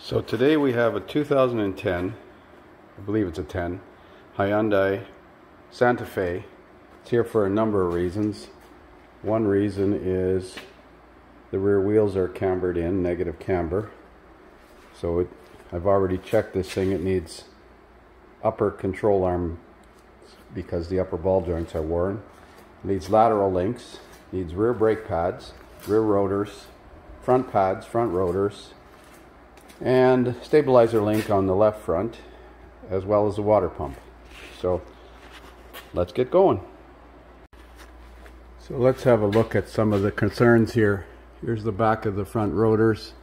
So today we have a 2010, I believe it's a 10, Hyundai Santa Fe. It's here for a number of reasons. One reason is the rear wheels are cambered in, negative camber. So I've already checked this thing. It needs upper control arm because the upper ball joints are worn. It needs lateral links, needs rear brake pads, rear rotors, front pads, front rotors, and stabilizer link on the left front, as well as a water pump. So let's get going. So let's have a look at some of the concerns here. Here's the back of the front rotors.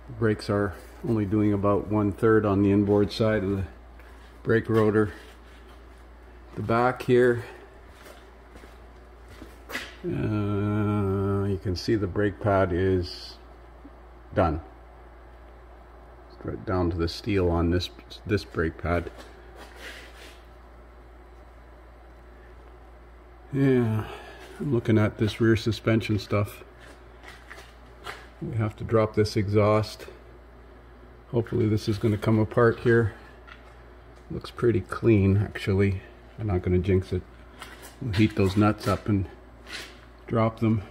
The brakes are only doing about 1/3 on the inboard side of the brake rotor. The back here, you can see the brake pad is done. Right down to the steel on this brake pad. Yeah, I'm looking at this rear suspension stuff. We have to drop this exhaust. Hopefully this is going to come apart here. Looks pretty clean actually. I'm not going to jinx it. We'll heat those nuts up and drop them.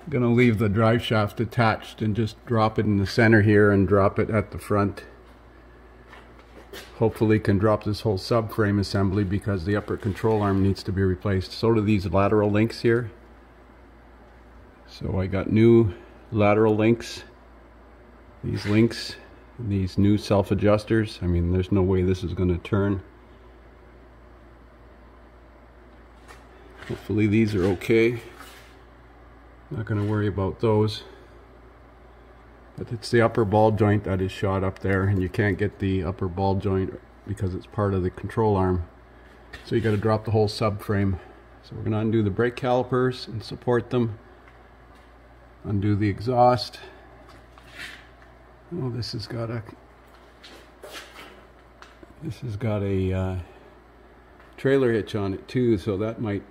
I'm going to leave the drive shaft attached and just drop it in the center here and drop it at the front. Hopefully can drop this whole subframe assembly because the upper control arm needs to be replaced. So do these lateral links here. So I got new lateral links. These links, these new self-adjusters. I mean, there's no way this is going to turn. Hopefully these are okay. Not going to worry about those. But it's the upper ball joint that is shot up there, and you can't get the upper ball joint because it's part of the control arm. So you got to drop the whole subframe. So we're going to undo the brake calipers and support them. Undo the exhaust. Oh, this has got a trailer hitch on it too, so that might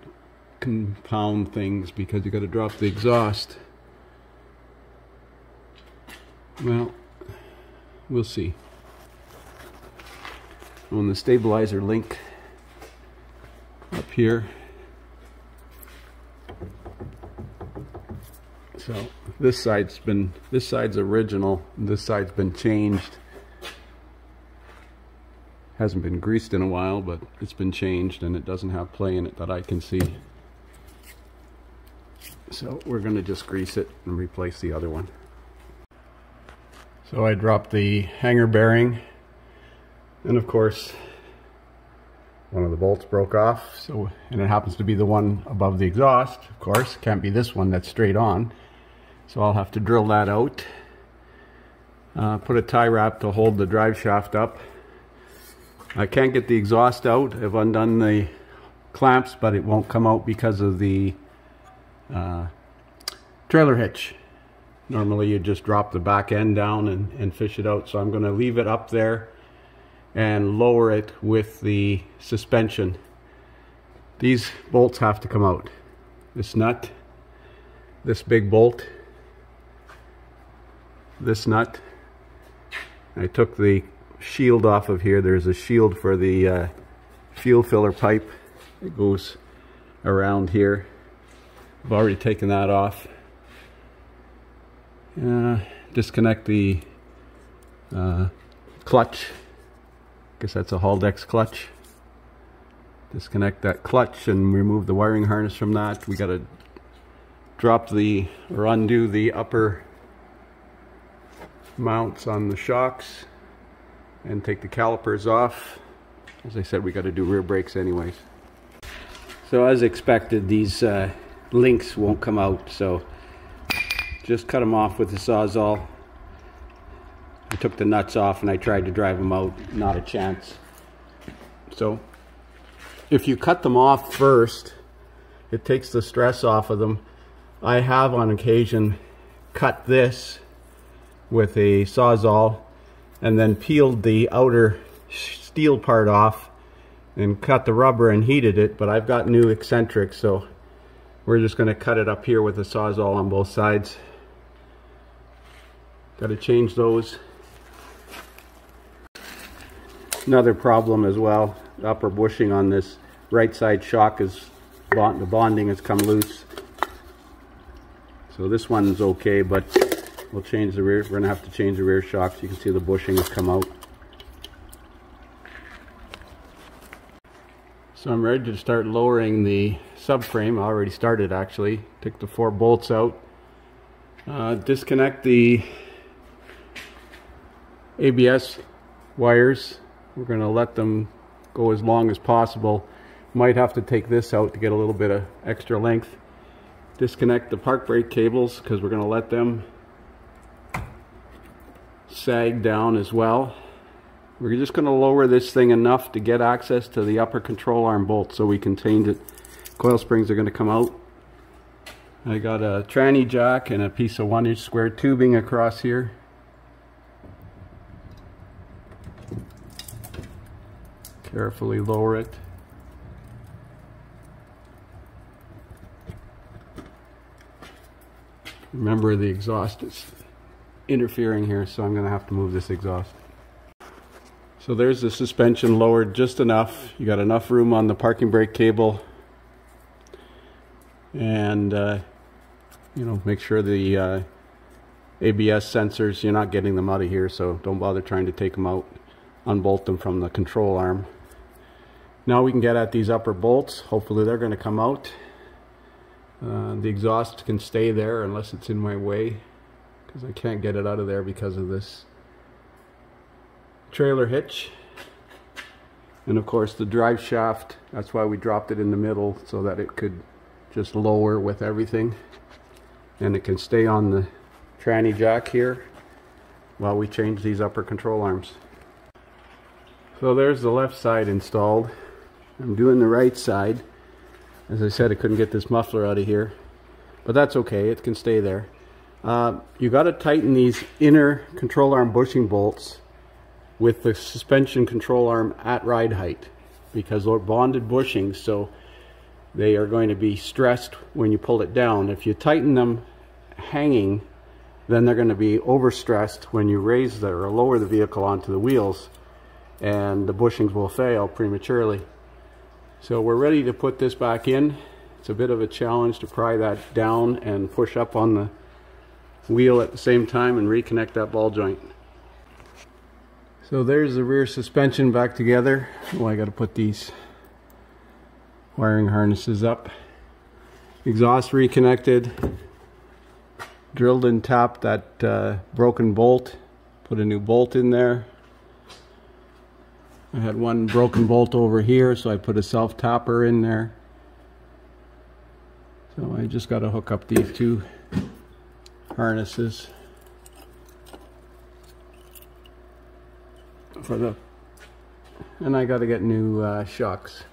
compound things because you got to drop the exhaust. Well, we'll see. On the stabilizer link up here. So this side's original, and this side's been changed. Hasn't been greased in a while, but it's been changed and it doesn't have play in it that I can see. So we're going to just grease it and replace the other one. So I dropped the hanger bearing, and of course one of the bolts broke off. So, and it happens to be the one above the exhaust. Of course, can't be this one that's straight on. So I'll have to drill that out. Put a tie wrap to hold the drive shaft up. I can't get the exhaust out. I've undone the clamps, but it won't come out because of the trailer hitch. Normally you just drop the back end down and fish it out. So I'm going to leave it up there and lower it with the suspension. These bolts have to come out. This nut, this big bolt, this nut. I took the shield off of here. There's a shield for the fuel filler pipe. It goes around here. I've already taken that off. Disconnect the clutch. Guess that's a Haldex clutch. Disconnect that clutch and remove the wiring harness from that. We got to drop or undo the upper mounts on the shocks and take the calipers off. As I said, we got to do rear brakes anyways. So as expected, these links won't come out, so just cut them off with the Sawzall. I took the nuts off and I tried to drive them out. Not a chance. So if you cut them off first, it takes the stress off of them. I have on occasion cut this with a Sawzall and then peeled the outer steel part off and cut the rubber and heated it, but I've got new eccentrics, so we're just going to cut it up here with a Sawzall on both sides. Got to change those. Another problem as well, the upper bushing on this right side shock is, the bonding has come loose. So this one's okay, but we'll change the rear. We're going to have to change the rear shocks. You can see the bushing has come out. So I'm ready to start lowering the subframe. I already started actually. Took the 4 bolts out. Disconnect the ABS wires. We're going to let them go as long as possible. Might have to take this out to get a little bit of extra length. Disconnect the park brake cables because we're going to let them sag down as well. We're just going to lower this thing enough to get access to the upper control arm bolt so we can change it. Coil springs are going to come out. I got a tranny jack and a piece of 1-inch square tubing across here. Carefully lower it. Remember, the exhaust is interfering here, so I'm going to have to move this exhaust. So there's the suspension lowered just enough. You got enough room on the parking brake cable, and you know, make sure the ABS sensors, you're not getting them out of here, so don't bother trying to take them out. Unbolt them from the control arm. Now we can get at these upper bolts. Hopefully they're going to come out. The exhaust can stay there unless it's in my way, because I can't get it out of there because of this trailer hitch. And of course the drive shaft, that's why we dropped it in the middle, so that it could just lower with everything, and it can stay on the tranny jack here while we change these upper control arms. So there's the left side installed. I'm doing the right side. As I said, I couldn't get this muffler out of here, but that's okay, it can stay there. You got to tighten these inner control arm bushing bolts with the suspension control arm at ride height, because they're bonded bushings, so they are going to be stressed when you pull it down. If you tighten them hanging, then they're going to be overstressed when you raise or lower the vehicle onto the wheels, and the bushings will fail prematurely. So we're ready to put this back in. It's a bit of a challenge to pry that down and push up on the wheel at the same time and reconnect that ball joint. So there's the rear suspension back together. Oh, I got to put these wiring harnesses up. Exhaust reconnected. Drilled and tapped that broken bolt. Put a new bolt in there. I had one broken bolt over here, so I put a self-tapper in there. So I just got to hook up these 2 harnesses for the, and I got to get new shocks.